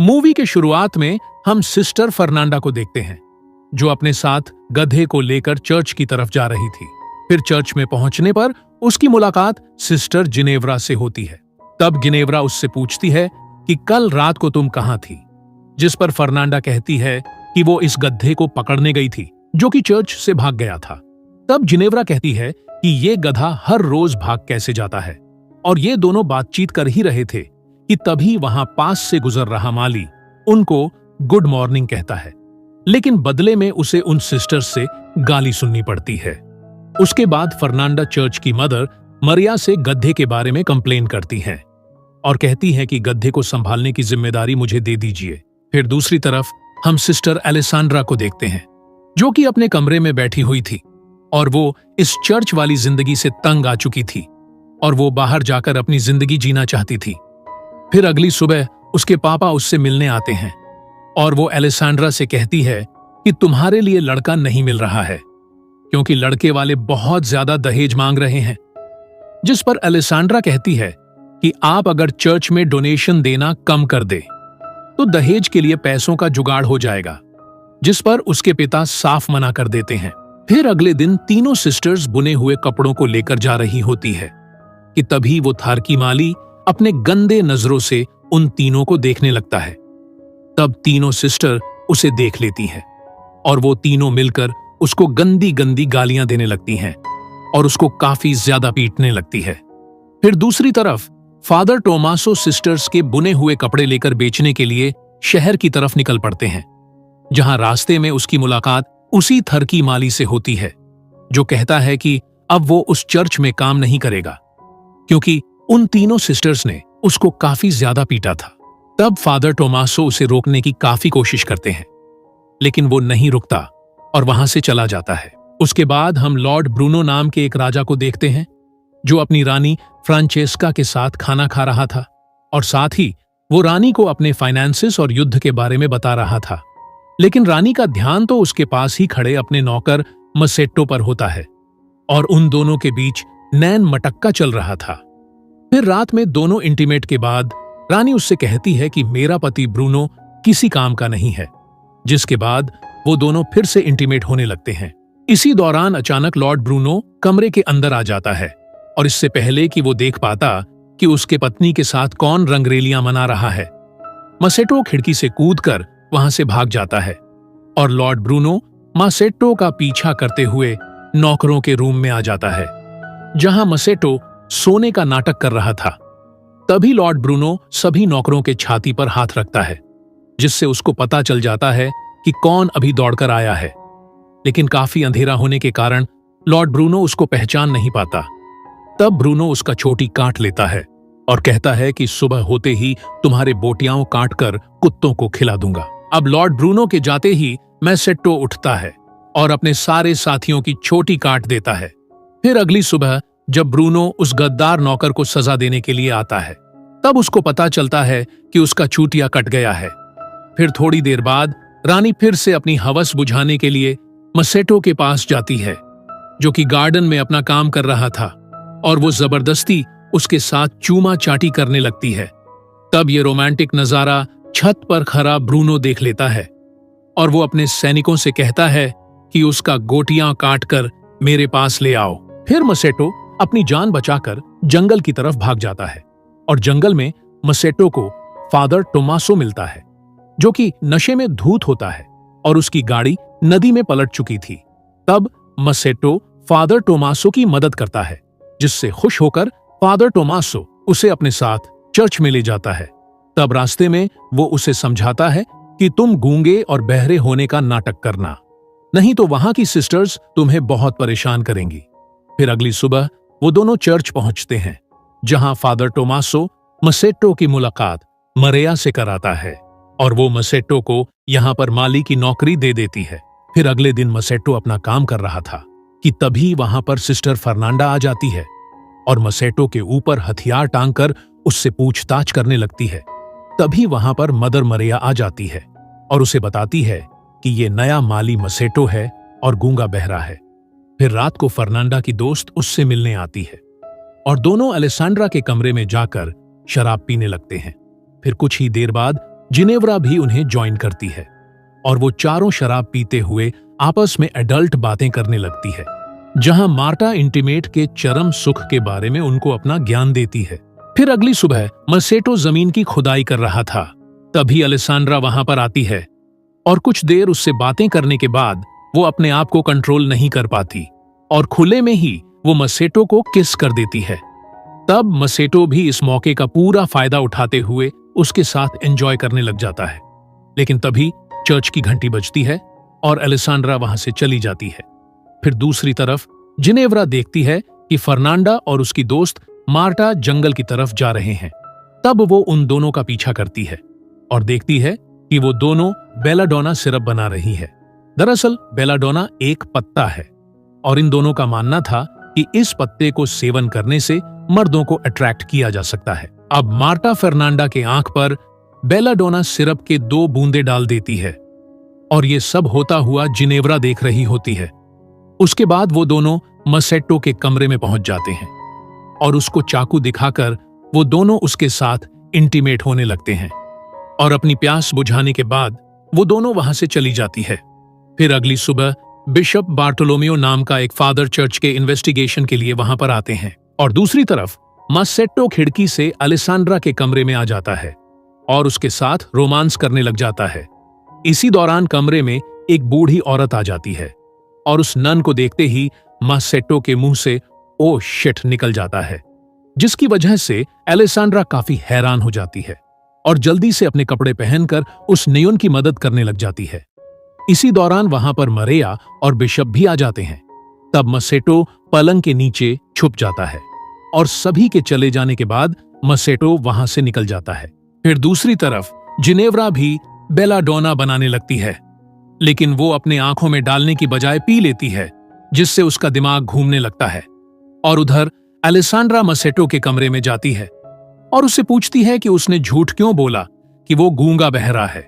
Movie के शुरुआत में हम सिस्टर फर्नांडा को देखते हैं, जो अपने साथ गधे को लेकर चर्च की तरफ जा रही थी। फिर चर्च में पहुंचने पर उसकी मुलाकात सिस्टर जिनेव्रा से होती है। तब गिनेव्रा उससे पूछती है कि कल रात को तुम कहां थी, जिस पर फर्नांडा कहती है कि वो इस गधे को पकड़ने गई थी जो कि चर्च से भाग गया था। तब जिनेव्रा कहती है कि ये गधा हर रोज भाग कैसे जाता है, और ये दोनों बातचीत कर ही रहे थे कि तभी वहां पास से गुजर रहा माली उनको गुड मॉर्निंग कहता है, लेकिन बदले में उसे उन सिस्टर्स से गाली सुननी पड़ती है। उसके बाद फर्नांडा चर्च की मदर मरिया से गधे के बारे में कंप्लेन करती हैं और कहती हैं कि गधे को संभालने की जिम्मेदारी मुझे दे दीजिए। फिर दूसरी तरफ हम सिस्टर एलेसांड्रा को देखते हैं, जो कि अपने कमरे में बैठी हुई थी और वो इस चर्च वाली जिंदगी से तंग आ चुकी थी और वो बाहर जाकर अपनी जिंदगी जीना चाहती थी। फिर अगली सुबह उसके पापा उससे मिलने आते हैं और वो एलेसांड्रा से कहती है कि तुम्हारे लिए लड़का नहीं मिल रहा है क्योंकि लड़के वाले बहुत ज्यादा दहेज मांग रहे हैं। जिस पर एलेसांड्रा कहती है कि आप अगर चर्च में डोनेशन देना कम कर दे तो दहेज के लिए पैसों का जुगाड़ हो जाएगा, जिस पर उसके पिता साफ मना कर देते हैं। फिर अगले दिन तीनों सिस्टर्स बुने हुए कपड़ों को लेकर जा रही होती है कि तभी वो थारकी माली अपने गंदे नजरों से उन तीनों को देखने लगता है। तब तीनों सिस्टर उसे देख लेती हैं और वो तीनों मिलकर उसको गंदी गंदी गालियां देने लगती हैं और उसको काफी ज्यादा पीटने लगती है। फिर दूसरी तरफ फादर टोमासो सिस्टर्स के बुने हुए कपड़े लेकर बेचने के लिए शहर की तरफ निकल पड़ते हैं, जहां रास्ते में उसकी मुलाकात उसी थरकी माली से होती है, जो कहता है कि अब वो उस चर्च में काम नहीं करेगा क्योंकि उन तीनों सिस्टर्स ने उसको काफी ज्यादा पीटा था। तब फादर टोमासो उसे रोकने की काफी कोशिश करते हैं, लेकिन वो नहीं रुकता और वहां से चला जाता है। उसके बाद हम लॉर्ड ब्रूनो नाम के एक राजा को देखते हैं, जो अपनी रानी फ्रांचेस्का के साथ खाना खा रहा था और साथ ही वो रानी को अपने फाइनेंसेस और युद्ध के बारे में बता रहा था। लेकिन रानी का ध्यान तो उसके पास ही खड़े अपने नौकर मसेट्टो पर होता है और उन दोनों के बीच नैन मटक्का चल रहा था। फिर रात में दोनों इंटीमेट के बाद रानी उससे कहती है कि मेरा पति ब्रूनो किसी काम का नहीं है, जिसके बाद वो दोनों फिर से इंटीमेट होने लगते हैं। इसी दौरान अचानक लॉर्ड ब्रूनो कमरे के अंदर आ जाता है और इससे पहले कि वो देख पाता कि उसके पत्नी के साथ कौन रंगरेलियां मना रहा है, मसेट्टो खिड़की से कूदकर वहां से भाग जाता है और लॉर्ड ब्रूनो मसेट्टो का पीछा करते हुए नौकरों के रूम में आ जाता है, जहां मसेट्टो सोने का नाटक कर रहा था। तभी लॉर्ड ब्रूनो सभी नौकरों के छाती पर हाथ रखता है, जिससे उसको पता चल जाता है कि कौन अभी दौड़कर आया है। लेकिन काफी अंधेरा होने के कारण लॉर्ड ब्रूनो उसको पहचान नहीं पाता। तब ब्रूनो उसका चोटी काट लेता है और कहता है कि सुबह होते ही तुम्हारे बोटियां काटकर कुत्तों को खिला दूंगा। अब लॉर्ड ब्रूनो के जाते ही मसेट्टो उठता है और अपने सारे साथियों की चोटी काट देता है। फिर अगली सुबह जब ब्रूनो उस गद्दार नौकर को सजा देने के लिए आता है, तब उसको पता चलता है कि उसका चूटिया कट गया है। फिर थोड़ी देर बाद रानी फिर से अपनी हवस बुझाने के लिए मसेट्टो के पास जाती है, जो कि गार्डन में अपना काम कर रहा था, और वो जबरदस्ती उसके साथ चूमा चाटी करने लगती है। तब ये रोमांटिक नजारा छत पर खड़ा ब्रूनो देख लेता है और वो अपने सैनिकों से कहता है कि उसका गोटियां काटकर मेरे पास ले आओ। फिर मसेट्टो अपनी जान बचाकर जंगल की तरफ भाग जाता है और जंगल में मसेट्टो को फादर टोमासो मिलता है, जो कि नशे में धूत होता है और उसकी गाड़ी नदी में पलट चुकी थी। तब मसेट्टो फादर टोमासो की मदद करता है, जिससे खुश होकर फादर टोमासो उसे अपने साथ चर्च में ले जाता है। तब रास्ते में वो उसे समझाता है कि तुम गूंगे और बहरे होने का नाटक करना, नहीं तो वहां की सिस्टर्स तुम्हें बहुत परेशान करेंगी। फिर अगली सुबह वो दोनों चर्च पहुंचते हैं, जहां फादर टोमासो मसेट्टो की मुलाकात मरिया से कराता है और वो मसेट्टो को यहां पर माली की नौकरी दे देती है। फिर अगले दिन मसेट्टो अपना काम कर रहा था कि तभी वहां पर सिस्टर फर्नांडा आ जाती है और मसेट्टो के ऊपर हथियार टांगकर उससे पूछताछ करने लगती है। तभी वहां पर मदर मरिया आ जाती है और उसे बताती है कि ये नया माली मसेट्टो है और गूंगा बहरा है। फिर रात को फर्नांडा की दोस्त उससे मिलने आती है और दोनों एलेसांड्रा के कमरे में जाकर शराब पीने लगते हैं। फिर कुछ ही देर बाद जिनेव्रा भी उन्हें ज्वाइन करती है और वो चारों शराब पीते हुए आपस में एडल्ट बातें करने लगती है, जहां मार्टा इंटीमेट के चरम सुख के बारे में उनको अपना ज्ञान देती है। फिर अगली सुबह मसेटो जमीन की खुदाई कर रहा था, तभी अलेसांड्रा वहां पर आती है और कुछ देर उससे बातें करने के बाद वो अपने आप को कंट्रोल नहीं कर पाती और खुले में ही वो मसेटो को किस कर देती है। तब मसेटो भी इस मौके का पूरा फायदा उठाते हुए उसके साथ एंजॉय करने लग जाता है। लेकिन तभी चर्च की घंटी बजती है और अलेसांड्रा वहां से चली जाती है। फिर दूसरी तरफ जिनेव्रा देखती है कि फर्नांडा और उसकी दोस्त मार्टा जंगल की तरफ जा रहे हैं। तब वो उन दोनों का पीछा करती है और देखती है कि वो दोनों बेलाडोना सिरप बना रही है। दरअसल बेलाडोना एक पत्ता है और इन दोनों का मानना था कि इस पत्ते को सेवन करने से मर्दों को अट्रैक्ट किया जा सकता है। अब मार्टा फर्नांडा के आंख पर बेलाडोना सिरप के 2 बूंदे डाल देती है और ये सब होता हुआ जिनेव्रा देख रही होती है। उसके बाद वो दोनों मसेट्टो के कमरे में पहुंच जाते हैं और उसको चाकू दिखाकर वो दोनों उसके साथ इंटीमेट होने लगते हैं और अपनी प्यास बुझाने के बाद वो दोनों वहां से चली जाती है। फिर अगली सुबह बिशप बार्टोलोमियो नाम का एक फादर चर्च के इन्वेस्टिगेशन के लिए वहां पर आते हैं और दूसरी तरफ मसेट्टो खिड़की से अलेसांड्रा के कमरे में आ जाता है और उसके साथ रोमांस करने लग जाता है। इसी दौरान कमरे में एक बूढ़ी औरत आ जाती है और उस नन को देखते ही मसेट्टो के मुंह से ओ शिट निकल जाता है, जिसकी वजह से अलेसांड्रा काफी हैरान हो जाती है और जल्दी से अपने कपड़े पहनकर उस नियोन की मदद करने लग जाती है। इसी दौरान वहां पर मरेया और बिशप भी आ जाते हैं। तब मसेट्टो पलंग के नीचे छुप जाता है और सभी के चले जाने के बाद मसेट्टो वहां से निकल जाता है। फिर दूसरी तरफ जिनेव्रा भी बेलाडोना बनाने लगती है, लेकिन वो अपने आंखों में डालने की बजाय पी लेती है, जिससे उसका दिमाग घूमने लगता है। और उधर अलेसांड्रा मसेट्टो के कमरे में जाती है और उससे पूछती है कि उसने झूठ क्यों बोला कि वो गूंगा बहरा है।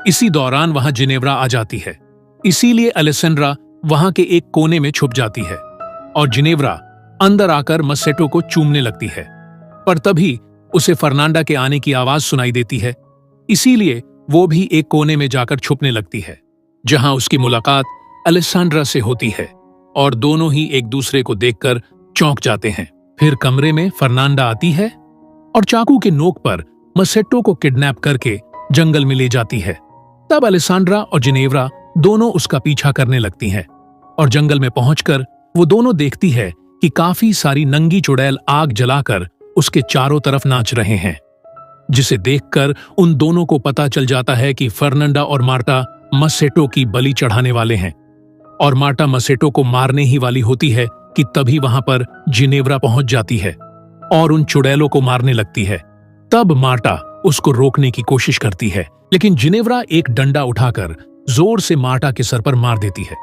इसी दौरान वहां जिनेव्रा आ जाती है, इसीलिए अलेसांड्रा वहां के एक कोने में छुप जाती है और जिनेव्रा अंदर आकर मसेट्टो को चूमने लगती है। पर तभी उसे फर्नांडा के आने की आवाज सुनाई देती है, इसीलिए वो भी एक कोने में जाकर छुपने लगती है, जहां उसकी मुलाकात अलेसांड्रा से होती है और दोनों ही एक दूसरे को देखकर चौंक जाते हैं। फिर कमरे में फर्नांडा आती है और चाकू के नोक पर मसेट्टो को किडनैप करके जंगल में ले जाती है। तब अलेसांड्रा और जिनेव्रा दोनों उसका पीछा करने लगती हैं और जंगल में पहुंचकर वो दोनों देखती है कि काफी सारी नंगी चुड़ैल आग जलाकर उसके चारों तरफ नाच रहे हैं, जिसे देखकर उन दोनों को पता चल जाता है कि फर्नांडा और मार्टा मसेट्टो की बलि चढ़ाने वाले हैं और मार्टा मसेट्टो को मारने ही वाली होती है कि तभी वहां पर जिनेव्रा पहुंच जाती है और उन चुड़ैलों को मारने लगती है। तब मार्टा उसको रोकने की कोशिश करती है, लेकिन जिनेव्रा एक डंडा उठाकर जोर से मार्टा के सर पर मार देती है,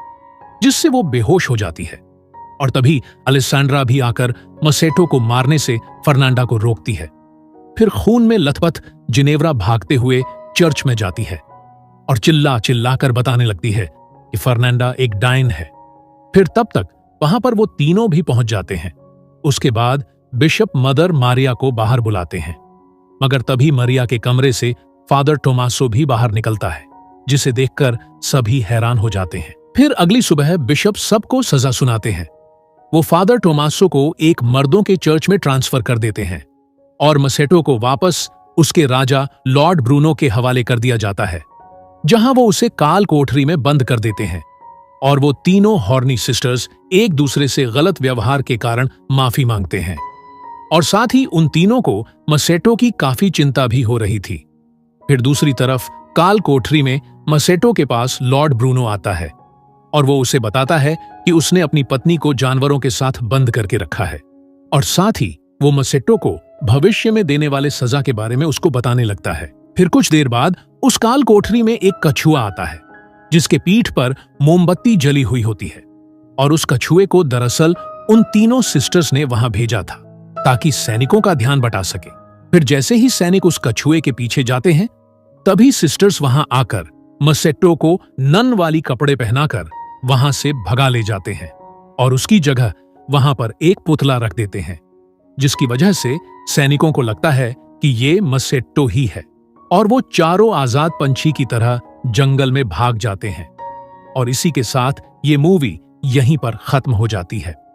जिससे वो बेहोश हो जाती है। और तभी अलेसांड्रा भी आकर मसेट्टो को मारने से फर्नांडा को रोकती है। फिर खून में लथपथ जिनेव्रा भागते हुए चर्च में जाती है और चिल्ला चिल्लाकर बताने लगती है कि फर्नांडा एक डायन है। फिर तब तक वहां पर वो तीनों भी पहुंच जाते हैं। उसके बाद बिशप मदर मारिया को बाहर बुलाते हैं, मगर तभी मारिया के कमरे से फादर टोमासो भी बाहर निकलता है, जिसे देखकर सभी हैरान हो जाते हैं। फिर अगली सुबह बिशप सबको सजा सुनाते हैं। वो फादर टोमासो को एक मर्दों के चर्च में ट्रांसफर कर देते हैं और मसेट्टो को वापस उसके राजा लॉर्ड ब्रूनो के हवाले कर दिया जाता है, जहां वो उसे काल कोठरी में बंद कर देते हैं और वो तीनों हॉर्नी सिस्टर्स एक दूसरे से गलत व्यवहार के कारण माफी मांगते हैं। और साथ ही उन तीनों को मसेट्टो की काफी चिंता भी हो रही थी। फिर दूसरी तरफ काल कोठरी में मसेट्टो के पास लॉर्ड ब्रूनो आता है और वो उसे बताता है कि उसने अपनी पत्नी को जानवरों के साथ बंद करके रखा है और साथ ही वो मसेट्टो को भविष्य में देने वाले सजा के बारे में उसको बताने लगता है। फिर कुछ देर बाद उस काल कोठरी में एक कछुआ आता है, जिसके पीठ पर मोमबत्ती जली हुई होती है और उस कछुए को दरअसल उन तीनों सिस्टर्स ने वहां भेजा था ताकि सैनिकों का ध्यान बटा सके। फिर जैसे ही सैनिक उस कछुए के पीछे जाते हैं, तभी सिस्टर्स वहां आकर मसेट्टो को नन वाली कपड़े पहनाकर वहां से भगा ले जाते हैं और उसकी जगह वहां पर एक पुतला रख देते हैं, जिसकी वजह से सैनिकों को लगता है कि ये मसेट्टो ही है। और वो चारों आजाद पंछी की तरह जंगल में भाग जाते हैं। और इसी के साथ ये मूवी यहीं पर खत्म हो जाती है।